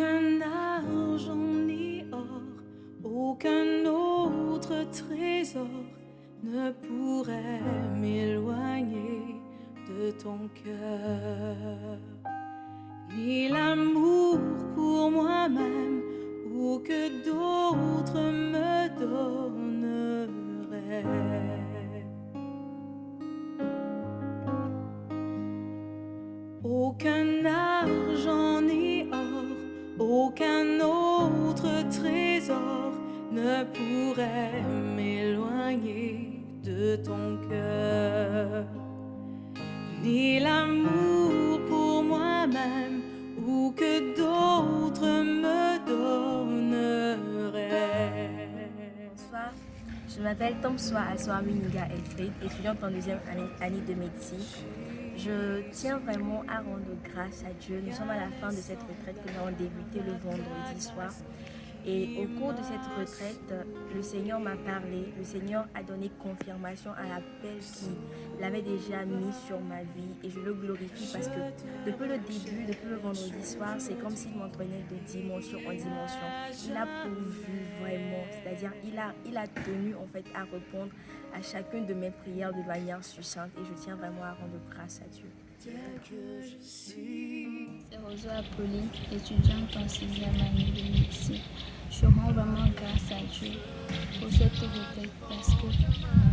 Aucun argent ni or, aucun autre trésor ne pourrait m'éloigner de ton cœur, ni l'amour pour moi-même ou que d'autres me donneraient. Aucun argent ni or, aucun autre trésor ne pourrait m'éloigner de ton cœur, ni l'amour pour moi-même ou que d'autres me donneraient. Bonsoir, je m'appelle Tomswa Aswa Winiga Elfried, étudiante en deuxième année de médecine. Je tiens vraiment à rendre grâce à Dieu. Nous sommes à la fin de cette retraite que nous avons débutée le vendredi soir. Et au cours de cette retraite, le Seigneur m'a parlé, le Seigneur a donné confirmation à l'appel qu'il avait déjà mis sur ma vie et je le glorifie parce que depuis le début, depuis le vendredi soir, c'est comme s'il m'entraînait de dimension en dimension. Il a pourvu vraiment, c'est-à-dire il a tenu en fait à répondre à chacune de mes prières de manière succincte et je tiens vraiment à rendre grâce à Dieu. C'est Rosa Apolline, étudiante en 6e année de médecine. Je rends vraiment grâce à Dieu pour cette retraite parce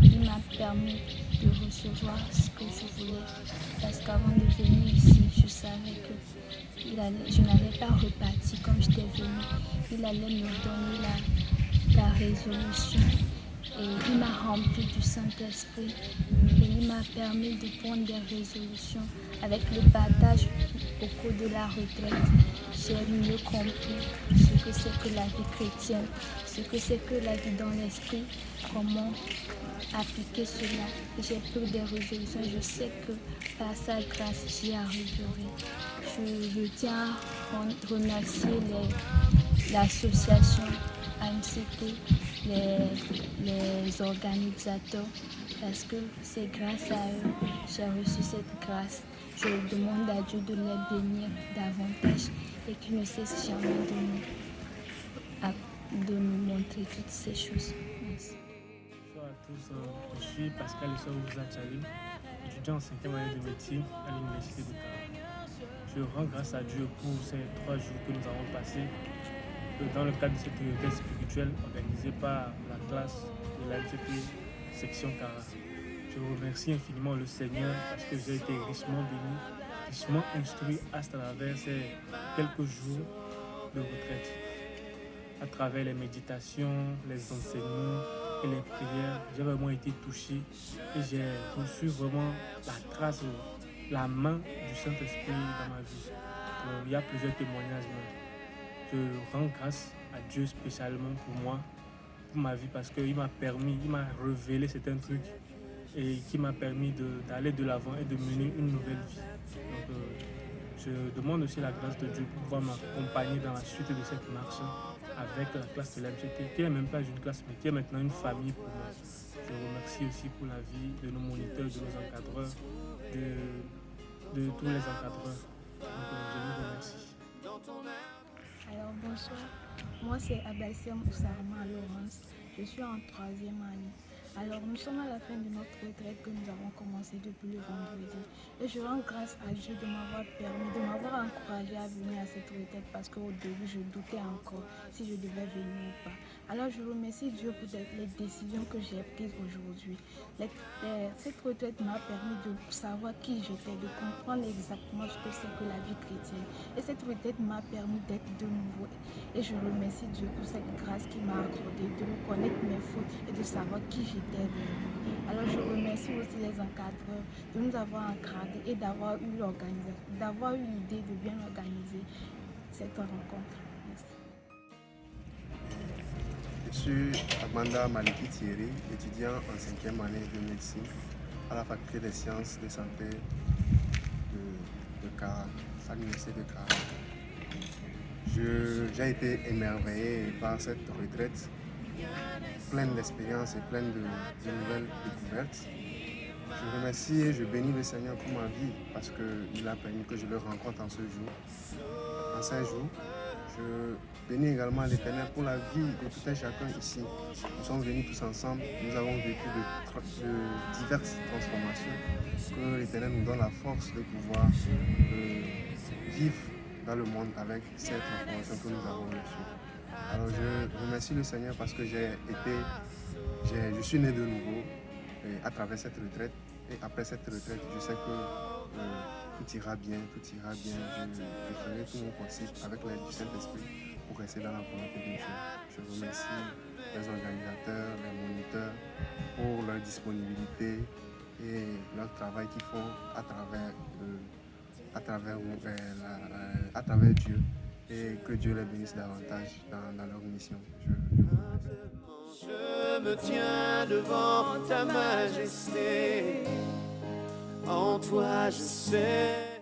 qu'il m'a permis de recevoir ce que je voulais. Parce qu'avant de venir ici, je savais que je n'allais pas repartir comme j'étais venue. Il allait me donner la résolution. Et il m'a rempli du Saint-Esprit et il m'a permis de prendre des résolutions. Avec le partage au cours de la retraite, j'ai mieux compris ce que c'est que la vie chrétienne, ce que c'est que la vie dans l'esprit, comment appliquer cela. Et j'ai pris des résolutions. Je sais que par sa grâce, j'y arriverai. Je tiens à remercier l'association AMCT, les organisateurs, parce que c'est grâce à eux que j'ai reçu cette grâce. Je demande à Dieu de les bénir davantage et qu'il ne cesse jamais de nous montrer toutes ces choses. Merci. Bonjour à tous, je suis Pascal Issa Tchali, étudiant en 5e année de médecine à l'Université de Cara. Je rends grâce à Dieu pour ces 3 jours que nous avons passés dans le cadre de cette retraite spirituelle organisée par la classe de l'AMCT section Cara. Je remercie infiniment le Seigneur parce que j'ai été richement béni, richement instruit à travers ces quelques jours de retraite. À travers les méditations, les enseignements et les prières, j'ai vraiment été touché et j'ai reçu vraiment la grâce, la main du Saint-Esprit dans ma vie. Donc, il y a plusieurs témoignages. Je rends grâce à Dieu spécialement pour moi, pour ma vie, parce qu'il m'a révélé certains trucs et qui m'a permis d'aller de l'avant et de mener une nouvelle vie. Donc, je demande aussi la grâce de Dieu pour pouvoir m'accompagner dans la suite de cette marche avec la classe de l'AMCT, qui n'est même pas une classe, mais qui est maintenant une famille pour moi. Je remercie aussi pour la vie de nos moniteurs, de nos encadreurs, de tous les encadreurs. Donc, je vous remercie. Alors bonsoir, moi c'est Abelsem Oussarma Laurence, je suis en 3e année. Alors nous sommes à la fin de notre retraite que nous avons commencé depuis le vendredi et je rends grâce à Dieu de m'avoir permis, de m'avoir encouragé à venir à cette retraite parce qu'au début je doutais encore si je devais venir ou pas. Alors je remercie Dieu pour les décisions que j'ai prises aujourd'hui. Cette retraite m'a permis de savoir qui j'étais, de comprendre exactement ce que c'est que la vie chrétienne. Et cette retraite m'a permis d'être de nouveau. Et je remercie Dieu pour cette grâce qu'il m'a accordée, de reconnaître mes fautes et de savoir qui j'étais réellement. Alors je remercie aussi les encadreurs de nous avoir encadrés et d'avoir eu l'idée de bien organiser cette rencontre. Merci. Je suis Amanda Maliki Thierry, étudiant en 5e année de médecine à la faculté des sciences de santé de Cara, à l'université de Cara. J'ai été émerveillé par cette retraite, pleine d'expériences et pleine de nouvelles découvertes. Je remercie et je bénis le Seigneur pour ma vie parce qu'il a permis que je le rencontre en ce jour. En 5 jours, Je bénis également l'Éternel pour la vie de tout un chacun ici. Nous sommes venus tous ensemble, nous avons vécu de diverses transformations. Que l'Éternel nous donne la force de pouvoir vivre dans le monde avec cette transformation que nous avons reçue. Alors je remercie le Seigneur parce que je suis né de nouveau à travers cette retraite. Et après cette retraite, je sais que tout ira bien, tout ira bien. Je ferai tout mon possible avec l'aide du Saint-Esprit pour rester dans la volonté de Dieu. Je remercie les organisateurs, les moniteurs pour leur disponibilité et leur travail qu'ils font à travers Dieu. Et que Dieu les bénisse davantage dans leur mission. Je me tiens devant ta majesté. En toi je sais.